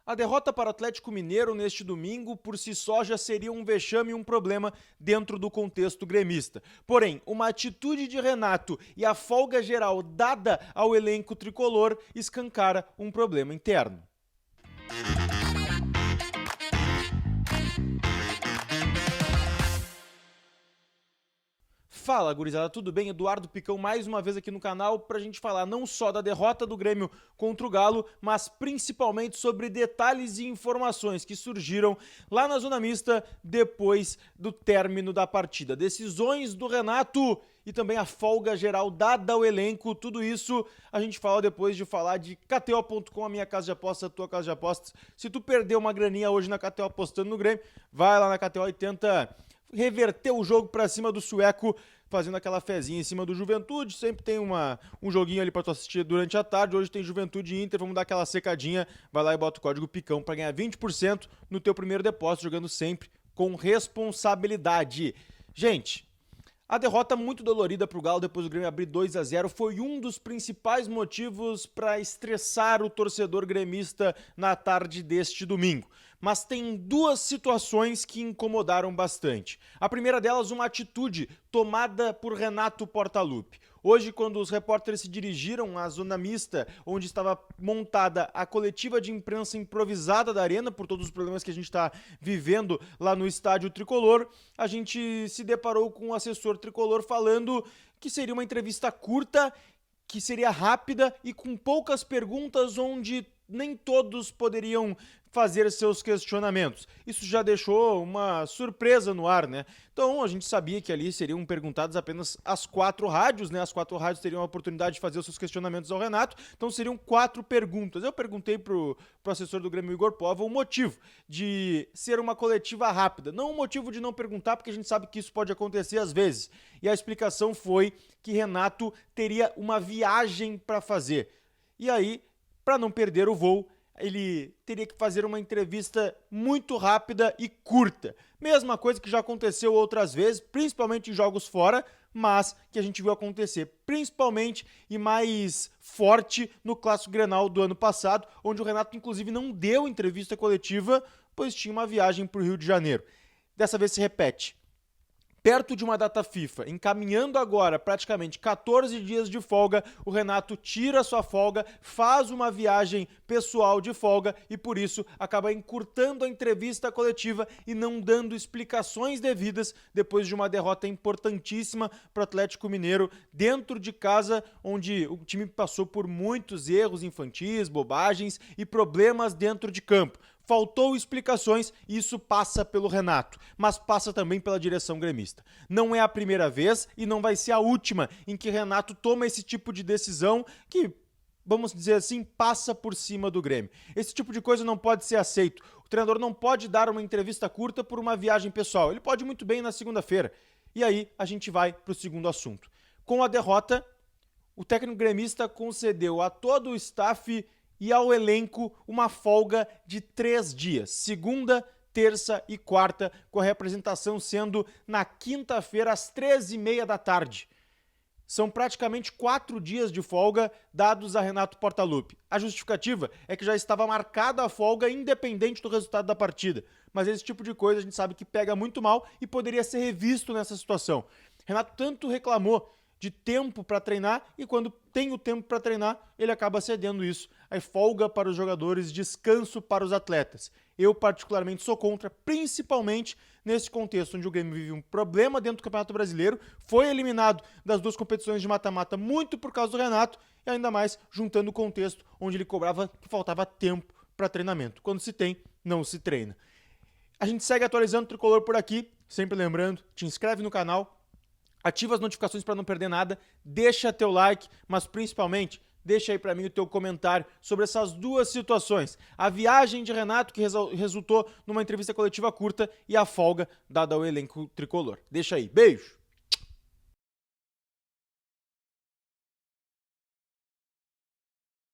A derrota para o Atlético Mineiro neste domingo, por si só, já seria um vexame e um problema dentro do contexto gremista. Porém, uma atitude de Renato e a folga geral dada ao elenco tricolor escancara um problema interno. Fala, gurizada, tudo bem? Eduardo Picão mais uma vez aqui no canal pra gente falar não só da derrota do Grêmio contra o Galo, mas principalmente sobre detalhes e informações que surgiram lá na Zona Mista depois do término da partida. Decisões do Renato e também a folga geral dada ao elenco, tudo isso a gente fala depois de falar de KTO.com, a minha casa de apostas, a tua casa de apostas. Se tu perdeu uma graninha hoje na KTO apostando no Grêmio, vai lá na KTO e tenta reverter o jogo pra cima do sueco, fazendo aquela fezinha em cima do Juventude. Sempre tem um joguinho ali pra tu assistir durante a tarde. Hoje tem Juventude e Inter, vamos dar aquela secadinha. Vai lá e bota o código PICÃO pra ganhar 20% no teu primeiro depósito, jogando sempre com responsabilidade. Gente, a derrota muito dolorida para o Galo depois do Grêmio abrir 2-0 foi um dos principais motivos para estressar o torcedor gremista na tarde deste domingo. Mas tem duas situações que incomodaram bastante. A primeira delas, uma atitude tomada por Renato Portaluppi. Hoje, quando os repórteres se dirigiram à zona mista, onde estava montada a coletiva de imprensa improvisada da Arena, por todos os problemas que a gente está vivendo lá no estádio Tricolor, a gente se deparou com o assessor Tricolor falando que seria uma entrevista curta, que seria rápida e com poucas perguntas, onde nem todos poderiam fazer seus questionamentos. Isso já deixou uma surpresa no ar, né? Então a gente sabia que ali seriam perguntadas apenas as 4 rádios, né? As 4 rádios teriam a oportunidade de fazer os seus questionamentos ao Renato, então seriam 4 perguntas. Eu perguntei pro assessor do Grêmio, Igor Pova, o motivo de ser uma coletiva rápida, não o motivo de não perguntar, porque a gente sabe que isso pode acontecer às vezes. E a explicação foi que Renato teria uma viagem para fazer. E aí, para não perder o voo, ele teria que fazer uma entrevista muito rápida e curta. Mesma coisa que já aconteceu outras vezes, principalmente em jogos fora, mas que a gente viu acontecer principalmente e mais forte no Clássico Grenal do ano passado, onde o Renato inclusive não deu entrevista coletiva, pois tinha uma viagem para o Rio de Janeiro. Dessa vez se repete. Perto de uma data FIFA, encaminhando agora praticamente 14 dias de folga, o Renato tira sua folga, faz uma viagem pessoal de folga e por isso acaba encurtando a entrevista coletiva e não dando explicações devidas depois de uma derrota importantíssima para o Atlético Mineiro dentro de casa, onde o time passou por muitos erros infantis, bobagens e problemas dentro de campo. Faltou explicações e isso passa pelo Renato, mas passa também pela direção gremista. Não é a primeira vez e não vai ser a última em que Renato toma esse tipo de decisão que, vamos dizer assim, passa por cima do Grêmio. Esse tipo de coisa não pode ser aceito. O treinador não pode dar uma entrevista curta por uma viagem pessoal. Ele pode muito bem na segunda-feira. E aí a gente vai para o segundo assunto. Com a derrota, o técnico gremista concedeu a todo o staff e ao elenco uma folga de 3 dias, segunda, terça e quarta, com a representação sendo na quinta-feira às 13h30 da tarde. São praticamente 4 dias de folga dados a Renato Portaluppi. A justificativa é que já estava marcada a folga independente do resultado da partida, mas esse tipo de coisa a gente sabe que pega muito mal e poderia ser revisto nessa situação. Renato tanto reclamou de tempo para treinar e quando tem o tempo para treinar, ele acaba cedendo isso. Aí folga para os jogadores, descanso para os atletas. Eu particularmente sou contra, principalmente nesse contexto onde o Grêmio vive um problema dentro do Campeonato Brasileiro, foi eliminado das 2 competições de mata-mata muito por causa do Renato e ainda mais juntando o contexto onde ele cobrava que faltava tempo para treinamento. Quando se tem, não se treina. A gente segue atualizando o Tricolor por aqui, sempre lembrando, te inscreve no canal, ativa as notificações para não perder nada, deixa teu like, mas principalmente deixa aí para mim o teu comentário sobre essas duas situações. A viagem de Renato, que resultou numa entrevista coletiva curta, e a folga dada ao elenco tricolor. Deixa aí. Beijo!